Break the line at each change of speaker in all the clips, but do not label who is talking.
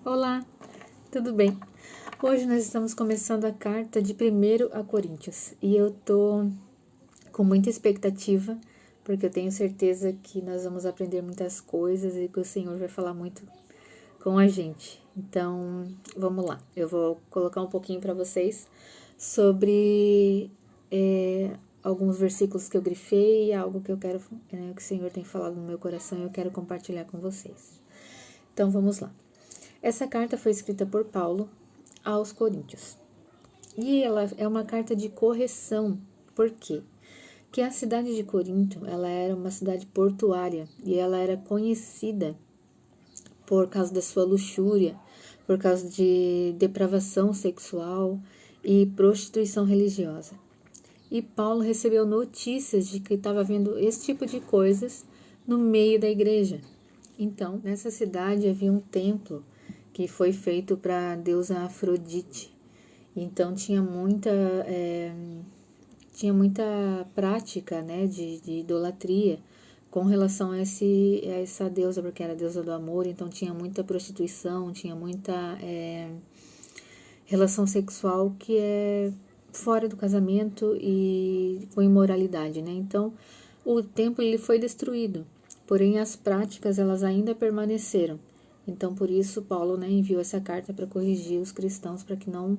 Olá, tudo bem? Hoje nós estamos começando a carta de 1º a Coríntios e eu tô com muita expectativa porque eu tenho certeza que nós vamos aprender muitas coisas e que o Senhor vai falar muito com a gente. Então, vamos lá. Eu vou colocar um pouquinho para vocês sobre alguns versículos que eu grifei, algo que eu quero, que o Senhor tem falado no meu coração e eu quero compartilhar com vocês. Então, vamos lá. Essa carta foi escrita por Paulo aos Coríntios. E ela é uma carta de correção. Por quê? Porque a cidade de Corinto, ela era uma cidade portuária e ela era conhecida por causa da sua luxúria, por causa de depravação sexual e prostituição religiosa. E Paulo recebeu notícias de que estava havendo esse tipo de coisas no meio da igreja. Então, nessa cidade havia um templo que foi feito para a deusa Afrodite. Então tinha muita prática, né, de idolatria com relação a essa deusa, porque era a deusa do amor. Então tinha muita prostituição, tinha muita relação sexual que é fora do casamento e com imoralidade, né? Então o templo ele foi destruído, porém as práticas elas ainda permaneceram. Então, por isso, Paulo, né, enviou essa carta para corrigir os cristãos, para que não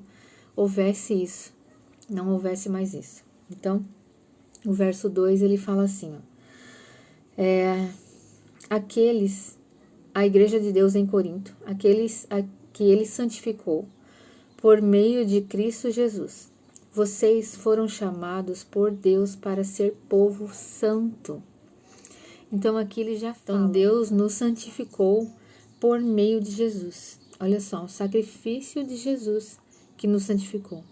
houvesse isso, não houvesse mais isso. Então, o verso 2, ele fala assim, a igreja de Deus em Corinto, aqueles a que ele santificou por meio de Cristo Jesus. Vocês foram chamados por Deus para ser povo santo. Então, aqui ele já fala. Então, Deus nos santificou por meio de Jesus. Olha só, o sacrifício de Jesus que nos santificou.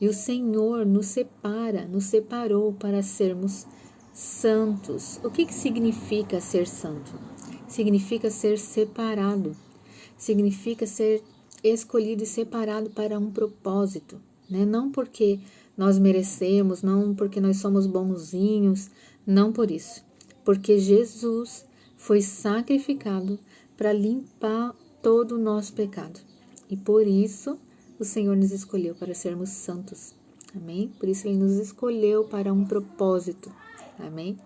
E o Senhor nos separou para sermos santos. O que significa ser santo? Significa ser separado. Significa ser escolhido e separado para um propósito, né? Não porque nós merecemos, não porque nós somos bonzinhos, não por isso. Porque Jesus foi sacrificado para limpar todo o nosso pecado. E por isso o Senhor nos escolheu para sermos santos. Amém? Por isso Ele nos escolheu para um propósito. Amém?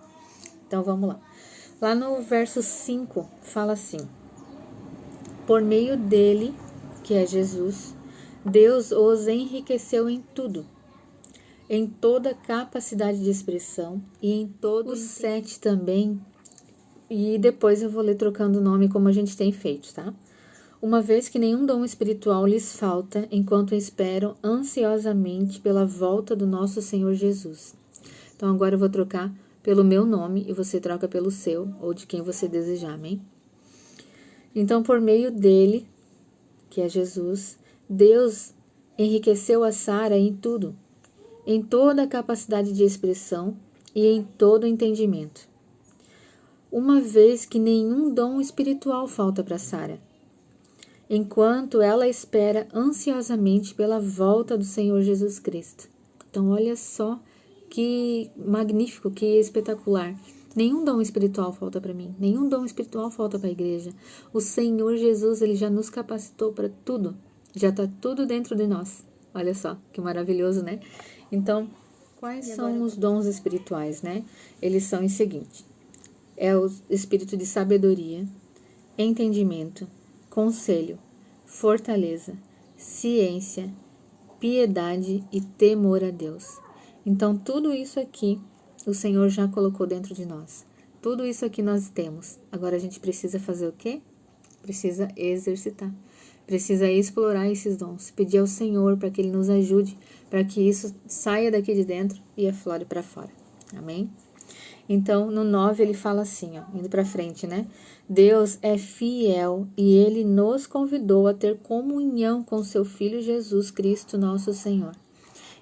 Então vamos lá. Lá no verso 5 fala assim: por meio dele, que é Jesus, Deus os enriqueceu em tudo, em toda capacidade de expressão e em todo o 7 também. E depois eu vou ler trocando o nome como a gente tem feito, tá? Uma vez que nenhum dom espiritual lhes falta, enquanto esperam ansiosamente pela volta do nosso Senhor Jesus. Então agora eu vou trocar pelo meu nome e você troca pelo seu, ou de quem você desejar, amém? Então, por meio dele, que é Jesus, Deus enriqueceu a Sara em tudo, em toda a capacidade de expressão e em todo o entendimento. Uma vez que nenhum dom espiritual falta para Sara, enquanto ela espera ansiosamente pela volta do Senhor Jesus Cristo. Então, olha só que magnífico, que espetacular. Nenhum dom espiritual falta para mim, nenhum dom espiritual falta para a igreja. O Senhor Jesus, ele já nos capacitou para tudo, já está tudo dentro de nós. Olha só, que maravilhoso, né? Então, quais são os dons espirituais, né? Eles são os seguintes: é o espírito de sabedoria, entendimento, conselho, fortaleza, ciência, piedade e temor a Deus. Então, tudo isso aqui o Senhor já colocou dentro de nós. Tudo isso aqui nós temos. Agora a gente precisa fazer o quê? Precisa exercitar. Precisa explorar esses dons. Pedir ao Senhor para que Ele nos ajude, para que isso saia daqui de dentro e aflore para fora. Amém? Então, no 9 ele fala assim, ó, indo para frente, né? Deus é fiel e Ele nos convidou a ter comunhão com seu Filho Jesus Cristo, nosso Senhor.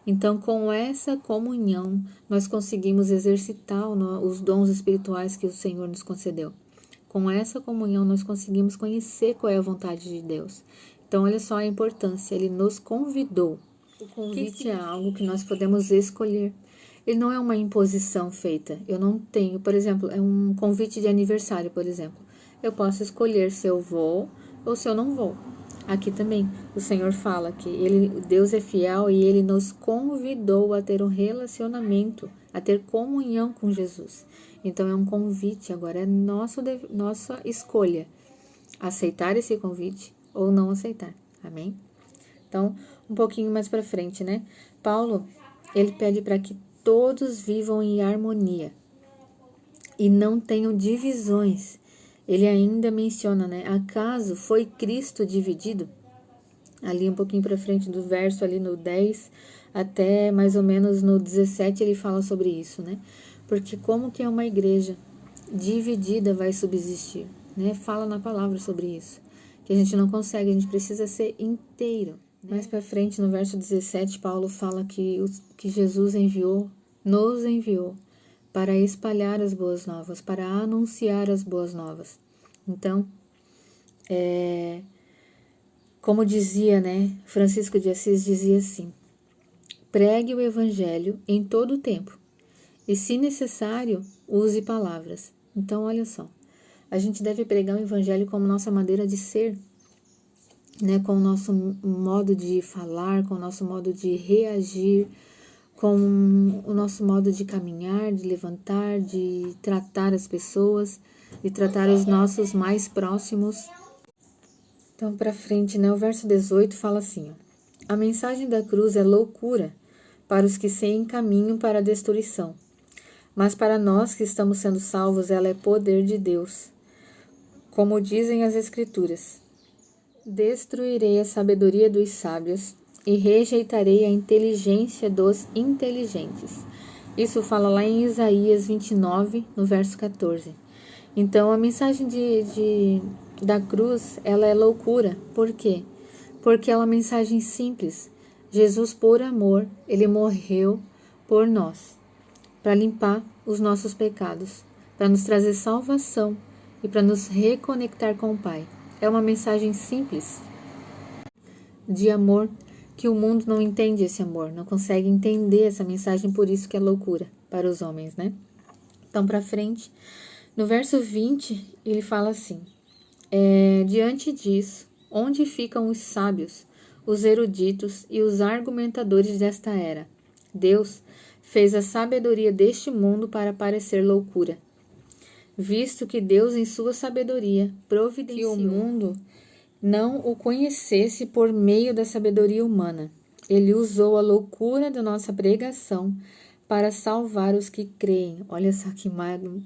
Então, com essa comunhão, nós conseguimos exercitar os dons espirituais que o Senhor nos concedeu. Com essa comunhão, nós conseguimos conhecer qual é a vontade de Deus. Então, olha só a importância, Ele nos convidou. O convite é algo que nós podemos escolher. Ele não é uma imposição feita. Eu não tenho, por exemplo, é um convite de aniversário, por exemplo. Eu posso escolher se eu vou ou se eu não vou. Aqui também o Senhor fala que Deus é fiel e Ele nos convidou a ter um relacionamento, a ter comunhão com Jesus. Então é um convite, agora é nossa escolha aceitar esse convite ou não aceitar, amém? Então, um pouquinho mais para frente, né? Paulo, ele pede para que todos vivam em harmonia e não tenham divisões. Ele ainda menciona, né? Acaso foi Cristo dividido? Ali um pouquinho para frente do verso, ali no 10 até mais ou menos no 17, ele fala sobre isso, né? Porque como que é uma igreja dividida vai subsistir, né? Fala na palavra sobre isso, que a gente não consegue, a gente precisa ser inteiro. Mais para frente, no verso 17, Paulo fala que Jesus nos enviou para espalhar as boas novas, para anunciar as boas novas. Então, como dizia, né, Francisco de Assis dizia assim: pregue o evangelho em todo o tempo e, se necessário, use palavras. Então, olha só, a gente deve pregar o evangelho como nossa maneira de ser, né, com o nosso modo de falar, com o nosso modo de reagir, com o nosso modo de caminhar, de levantar, de tratar as pessoas, de tratar os nossos mais próximos. Então, para frente, né, o verso 18 fala assim, ó: a mensagem da cruz é loucura para os que se encaminham para a destruição, mas para nós que estamos sendo salvos, ela é poder de Deus. Como dizem as Escrituras: destruirei a sabedoria dos sábios e rejeitarei a inteligência dos inteligentes. Isso fala lá em Isaías 29, no verso 14. Então, a mensagem da cruz, ela é loucura. Por quê? Porque é uma mensagem simples. Jesus, por amor, ele morreu por nós, para limpar os nossos pecados, para nos trazer salvação e para nos reconectar com o Pai. É uma mensagem simples de amor, que o mundo não entende esse amor, não consegue entender essa mensagem, por isso que é loucura para os homens, né? Então, para frente, no verso 20, ele fala assim: diante disso, onde ficam os sábios, os eruditos e os argumentadores desta era? Deus fez a sabedoria deste mundo para parecer loucura, visto que Deus, em sua sabedoria, providenciou que o mundo não o conhecesse por meio da sabedoria humana. Ele usou a loucura da nossa pregação para salvar os que creem. Olha só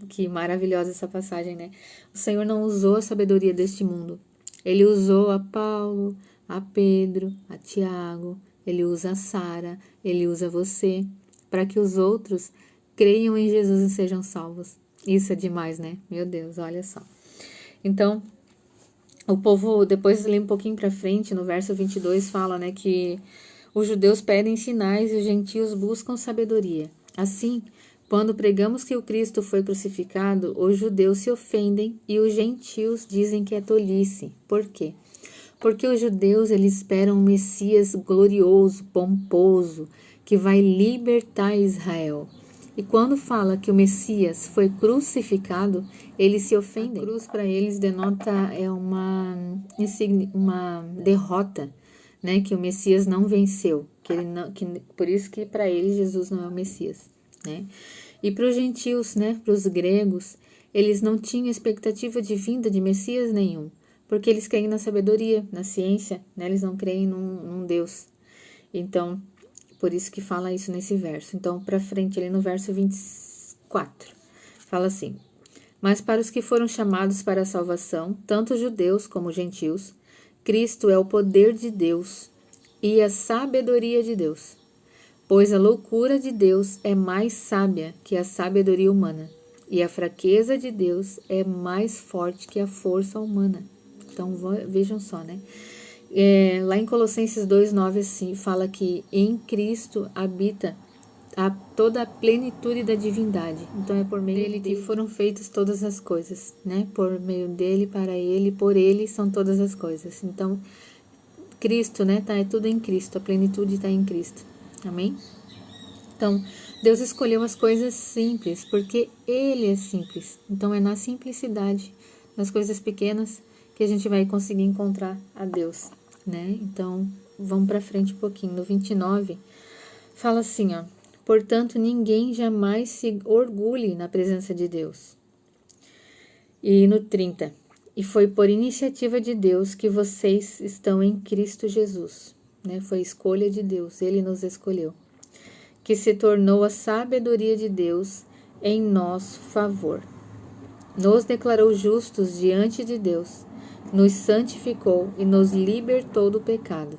que maravilhosa essa passagem, né? O Senhor não usou a sabedoria deste mundo. Ele usou a Paulo, a Pedro, a Tiago, ele usa a Sara, ele usa você, para que os outros creiam em Jesus e sejam salvos. Isso é demais, né? Meu Deus, olha só. Então, o povo, depois lê um pouquinho para frente, no verso 22, fala, né, que os judeus pedem sinais e os gentios buscam sabedoria. Assim, quando pregamos que o Cristo foi crucificado, os judeus se ofendem e os gentios dizem que é tolice. Por quê? Porque os judeus, eles esperam um Messias glorioso, pomposo, que vai libertar Israel. E quando fala que o Messias foi crucificado, eles se ofendem. A cruz para eles denota uma derrota, né? Que o Messias não venceu. Por isso que para eles Jesus não é o Messias, né? E para os gentios, né? Para os gregos, eles não tinham expectativa de vinda de Messias nenhum, porque eles creem na sabedoria, na ciência, né? Eles não creem num Deus. Então, por isso que fala isso nesse verso. Então, para frente, ali no verso 24, fala assim: mas para os que foram chamados para a salvação, tanto judeus como gentios, Cristo é o poder de Deus e a sabedoria de Deus. Pois a loucura de Deus é mais sábia que a sabedoria humana, e a fraqueza de Deus é mais forte que a força humana. Então, vejam só, né? Lá em Colossenses 2:9, assim, fala que em Cristo habita toda a plenitude da divindade. Então é por meio dele que foram feitas todas as coisas, né? Por meio dele, para ele, por ele são todas as coisas. Então, Cristo, né? É tudo em Cristo, a plenitude está em Cristo. Amém? Então, Deus escolheu as coisas simples, porque ele é simples. Então é na simplicidade, nas coisas pequenas, que a gente vai conseguir encontrar a Deus. né? Então, vamos para frente um pouquinho. No 29, fala assim, ó. Portanto, ninguém jamais se orgulhe na presença de Deus. E no 30, e foi por iniciativa de Deus que vocês estão em Cristo Jesus, né? Foi escolha de Deus, Ele nos escolheu, que se tornou a sabedoria de Deus em nosso favor. Nos declarou justos diante de Deus, nos santificou e nos libertou do pecado.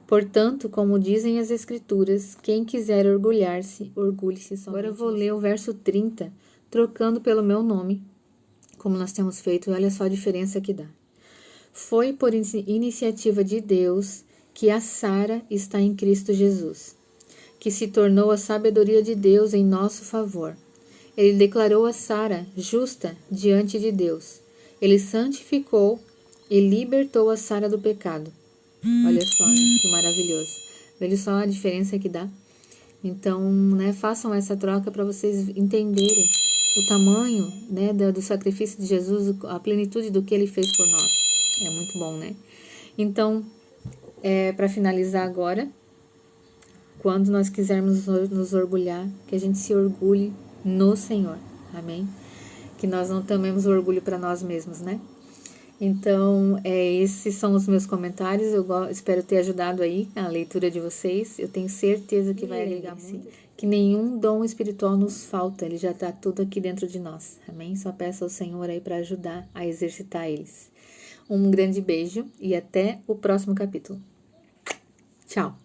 Portanto, como dizem as Escrituras, quem quiser orgulhar-se, orgulhe-se somente. Agora eu vou ler o verso 30, trocando pelo meu nome, como nós temos feito, e olha só a diferença que dá. Foi por iniciativa de Deus que a Sara está em Cristo Jesus, que se tornou a sabedoria de Deus em nosso favor. Ele declarou a Sara justa diante de Deus. Ele santificou e libertou a Sara do pecado. Olha só, né? Que maravilhoso. Olha só a diferença que dá. Então, né, façam essa troca para vocês entenderem o tamanho, né, do sacrifício de Jesus, a plenitude do que ele fez por nós. É muito bom, né? Então, para finalizar agora, quando nós quisermos nos orgulhar, que a gente se orgulhe no Senhor. Amém? Que nós não tomemos orgulho para nós mesmos, né? Então, esses são os meus comentários. Eu espero ter ajudado aí a leitura de vocês. Eu tenho certeza que vai agregar muito. Que nenhum dom espiritual nos falta. Ele já está tudo aqui dentro de nós. Amém? Só peço ao Senhor aí para ajudar a exercitar eles. Um grande beijo e até o próximo capítulo. Tchau!